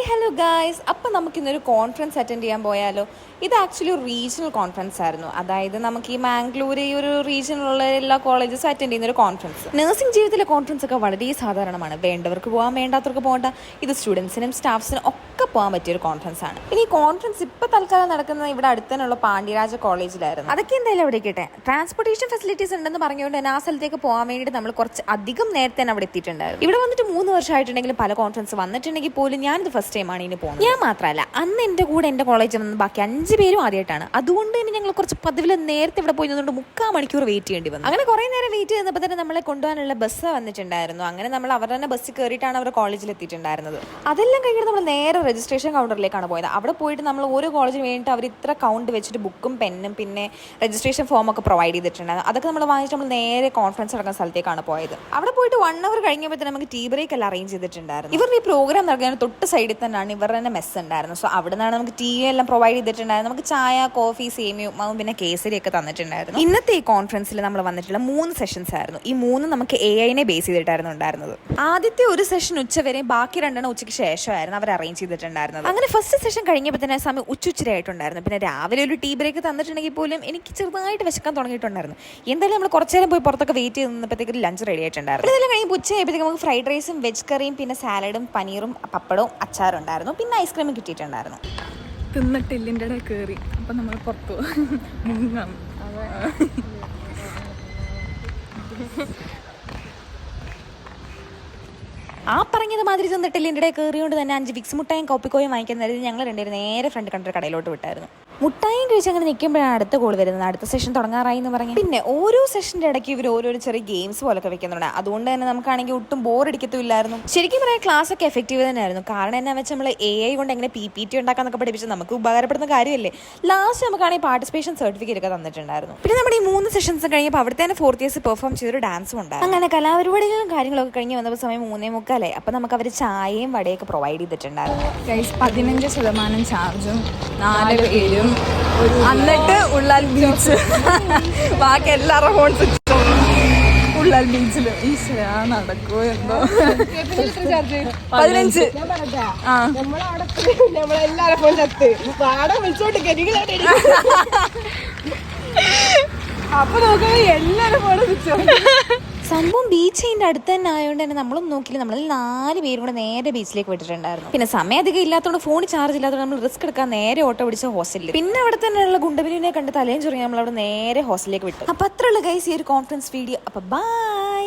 Hello guys, അപ്പോൾ നമുക്കിന്നൊരു conference attend ചെയ്യാൻ പോയാലോ? ഇത് ആക്ച്വലി ഒരു റീജിയണൽ കോൺഫറൻസ് ആയിരുന്നു. അതായത് നമുക്ക് ഈ മാംഗ്ലൂർ ഈ ഒരു റീജിയനിലുള്ള എല്ലാ കോളേജസും അറ്റൻഡ് ചെയ്യുന്ന ഒരു കോൺഫറൻസ്. നഴ്സിംഗ് ജീവിതത്തിലെ കോൺഫറൻസ് ഒക്കെ വളരെ സാധാരണമാണ്. വേണ്ടവർക്ക് പോകാൻ, വേണ്ടാത്തവർക്ക് പോകണ്ട. ഇത് സ്റ്റുഡൻസിനും സ്റ്റാഫ്സിനും ഒക്കെ പോകാൻ പറ്റിയൊരു കോൺഫറൻസ് ആണ്. ഇനി ഈ കോൺഫറൻസ് ഇപ്പോൾ തൽക്കാലം നടക്കുന്നത് ഇവിടെ അടുത്തനുള്ള പാണ്ഡ്യരാജ കോളേജിലായിരുന്നു. അതൊക്കെ എന്തായാലും അവിടെ കിട്ടെ. ട്രാൻസ്പോർട്ടേഷൻ ഫെസിലിറ്റീസ് ഉണ്ടെന്ന് പറഞ്ഞുകൊണ്ട് തന്നെ ആ സ്ഥലത്തേക്ക് പോകാൻ വേണ്ടിയിട്ട് നമ്മൾ കുറച്ച് അധികം നേരത്തെ തന്നെ അവിടെ എത്തിയിട്ടുണ്ടായിരുന്നു. ഇവിടെ വന്നിട്ട് 3 വർഷമായിട്ടുണ്ടെങ്കിലും പല കോൺഫറൻസ് വന്നിട്ടുണ്ടെങ്കിൽ പോലും ഞാനിത് ഫസ്റ്റ് ടൈമാണ് ഇനി പോകുന്നത്. ഞാൻ മാത്രമല്ല, അന്ന് എൻ്റെ കൂടെ എൻ്റെ കോളേജിൽ വന്ന് ബാക്കി 5 പേരും ആദ്യമായിട്ടാണ്. അതുകൊണ്ട് തന്നെ ഞങ്ങൾ കുറച്ച് പതിവിൽ നേരത്തെ ഇവിടെ പോയി നിന്നുകൊണ്ട് 3/4 മണിക്കൂർ വെയിറ്റ് ചെയ്യേണ്ടി വന്നു. അങ്ങനെ കുറേ നേരം വെയിറ്റ് ചെയ്തപ്പോൾ തന്നെ നമ്മളെ കൊണ്ടുപോകാനുള്ള ബസ് വന്നിട്ടുണ്ടായിരുന്നു. അങ്ങനെ നമ്മൾ അവരുടെ തന്നെ ബസ്സിൽ കയറിയിട്ടാണ് അവർ കോളേജിൽ എത്തിയിട്ടുണ്ടായിരുന്നത്. അതെല്ലാം കഴിഞ്ഞിട്ട് നമ്മൾ നേരെ രജിസ്ട്രേഷൻ കൗണ്ടറിലേക്കാണ് പോയത്. അവിടെ പോയിട്ട് നമ്മൾ ഓരോ കോളേജിന് വേണ്ടിയിട്ട് അവർ ഇത്ര കൗണ്ട് വെച്ചിട്ട് ബുക്കും പെന്നും പിന്നെ രജിസ്ട്രേഷൻ ഫോമൊക്കെ പ്രൊവൈഡ് ചെയ്തിട്ടുണ്ടായിരുന്നു. അതൊക്കെ നമ്മൾ വാങ്ങിച്ചിട്ട് നമ്മൾ നേരെ കോൺഫറൻസ് നടക്കുന്ന സ്ഥലത്തേക്കാണ് പോയത്. അവിടെ പോയിട്ട് 1 അവർ കഴിഞ്ഞപ്പോൾ തന്നെ നമുക്ക് ടീ ബ്രേക്ക് എല്ലാം അറേഞ്ച് ചെയ്തിട്ടുണ്ടായിരുന്നു. ഇവരുടെ ഈ പ്രോഗ്രാം നടക്കുന്ന തൊട്ട് സൈഡിൽ തന്നെയാണ് ഇവരുടെ തന്നെ മെസ്സ് ഉണ്ടായിരുന്നു. സോ അവിടെ നിന്നാണ് നമുക്ക് ടീ എല്ലാം പ്രൊവൈഡ് ചെയ്തിട്ടുണ്ടായിരുന്നു. നമുക്ക് ചായ, കോഫി, സേമിയ ഉപ്പുമാവും പിന്നെ കേസരി ഒക്കെ തന്നിട്ടുണ്ടായിരുന്നു. ഇന്നത്തെ ഈ കോൺഫറൻസിൽ നമ്മൾ വന്നിട്ടുള്ള 3 സെഷൻസ് ആയിരുന്നു. ഈ 3 നമുക്ക് AI-നെ ബേസ് ചെയ്തിട്ടായിരുന്നു ഉണ്ടായിരുന്നത്. ആദ്യത്തെ ഒരു സെഷൻ ഉച്ചവരെ, ബാക്കി 2 ഉച്ചയ്ക്ക് ശേഷമായിരുന്നു അവർ അറേഞ്ച് ചെയ്തിട്ടുണ്ടായിരുന്നത്. അങ്ങനെ ഫസ്റ്റ് സെഷൻ കഴിഞ്ഞപ്പോൾ തന്നെ സമയം ഉച്ചയായിട്ടുണ്ടായിരുന്നു. പിന്നെ രാവിലെ ഒരു ടീ ബ്രേക്ക് തന്നിട്ടുണ്ടെങ്കിൽ പോലും എനിക്ക് ചെറുതായിട്ട് വിശക്കാൻ തുടങ്ങിയിട്ടുണ്ടായിരുന്നു. എന്തായാലും നമ്മൾ കുറച്ച് നേരം പോയി പുറത്തൊക്കെ വെയിറ്റ് ചെയ്ത് നിന്നപ്പോഴത്തേക്ക് ലഞ്ച് റെഡി ആയിട്ടുണ്ടായിരുന്നു. ഇതെല്ലാം കഴിഞ്ഞ് ഉച്ചയായപ്പോഴത്തേക്ക് നമുക്ക് ഫ്രൈഡ് റൈസും വെജ് കറിയും പിന്നെ സാലഡും പനീറും പപ്പടവും അച്ചാറും ഉണ്ടായിരുന്നു. പിന്നെ ഐസ്ക്രീമും കിട്ടിയിട്ടുണ്ടായിരുന്നു. തിന്നിട്ട് എല്ലിൻ്റെ ഇടയിൽ കയറി അപ്പം നമ്മൾ പുറത്തു മുങ്ങാം. ആ പറഞ്ഞത് മാതിരി തിന്നിട്ടില്ല എൻ്റെ ഇടയിൽ കയറിയോണ്ട് തന്നെ 5 വിക്സ് മുട്ടായും കോപ്പിക്കോയും വാങ്ങിക്കുന്നതായിരുന്നു. ഞങ്ങൾ 2 പേരും നേരെ ഫ്രണ്ട് കണ്ടൊരു കടയിലോട്ട് വിട്ടായിരുന്നു. മുട്ടായും കഴിച്ച് അങ്ങനെ നിൽക്കുമ്പോഴാണ് അടുത്ത കോൾ വരുന്നത്. അടുത്ത സെഷൻ തുടങ്ങാറായി എന്ന് പറഞ്ഞു. പിന്നെ ഓരോ സെഷൻ്റെ ഇടയ്ക്ക് ഇവർ ഓരോരോ ചെറിയ ഗെയിംസ് പോലൊക്കെ വെക്കുന്നുണ്ട്. അതുകൊണ്ട് തന്നെ നമുക്കാണെങ്കിൽ ഒട്ടും ബോർ അടിക്കത്തില്ലായിരുന്നു. ശരിക്കും പറയാൻ ക്ലാസ് ഒക്കെ എഫക്റ്റീവ് തന്നെയായിരുന്നു. കാരണം എന്നാ വെച്ചാൽ നമ്മൾ AI കൊണ്ട് എങ്ങനെ PPT ഉണ്ടാക്കാന്നൊക്കെ പഠിപ്പിച്ച് നമുക്ക് ഉപകാരപ്പെടുന്ന കാര്യമല്ലേ. ലാസ്റ്റ് നമുക്കാണെങ്കിൽ പാർട്ടിസിപ്പേഷൻ സർട്ടിഫിക്കറ്റ് ഒക്കെ തന്നിട്ടുണ്ടായിരുന്നു. പിന്നെ നമ്മുടെ ഈ 3 സെഷൻസ് കഴിഞ്ഞപ്പോൾ അവിടുത്തെ തന്നെ 4th ഇയേഴ്സ് പെർഫോം ചെയ്തൊരു ഡാൻസും ഉണ്ടായിരുന്നു. അങ്ങനെ കലാപരിപാടികളും കാര്യങ്ങളൊക്കെ കഴിഞ്ഞ് വന്നപ്പോൾ സമയം 3:45 അപ്പം നമുക്ക് അവർ ചായയും വടയൊക്കെ പ്രൊവൈഡ് ചെയ്തിട്ടുണ്ടായിരുന്നു. 15% ചാർജും 4 പേരും എന്നിട്ട് ഉള്ളാൽ ബീച്ച് ബാക്കി എല്ലാ റെസ്പോൺസും ഉള്ളാൽ ബീച്ചിൽ ഈശ്വരാ നടക്കുമോ എന്തോ 15 അപ്പൊ നോക്കുമ്പോ എല്ലാരും ഫോണ് വിളിച്ചോ. സംഭവം ബീച്ചിന്റെ അടുത്ത് തന്നെ ആയതുകൊണ്ട് തന്നെ നമ്മളൊന്നും നോക്കില്ല. നമ്മൾ 4 പേരും കൂടെ നേരെ ബീച്ചിലേക്ക് വിട്ടിട്ടുണ്ടായിരുന്നു. പിന്നെ സമയം അധികം ഇല്ലാത്തതുകൊണ്ട് ഫോൺ ചാർജ് ഇല്ലാത്തതുകൊണ്ട് നമ്മൾ റിസ്ക് എടുക്കാൻ നേരെ ഓട്ടോ പിടിച്ച ഹോസ്റ്റലിൽ. പിന്നെ അവിടെ തന്നെയുള്ള ഗുണ്ടബിനെ കണ്ട് തലയും ചൊറിയാൻ നമ്മൾ അവിടെ നേരെ ഹോസ്റ്റലിലേക്ക് വിട്ടു. അപ്പൊ അത്രയുള്ള ഗൈസ് ഈ ഒരു കോൺഫറൻസ് വീഡിയോ. അപ്പൊ ബൈ.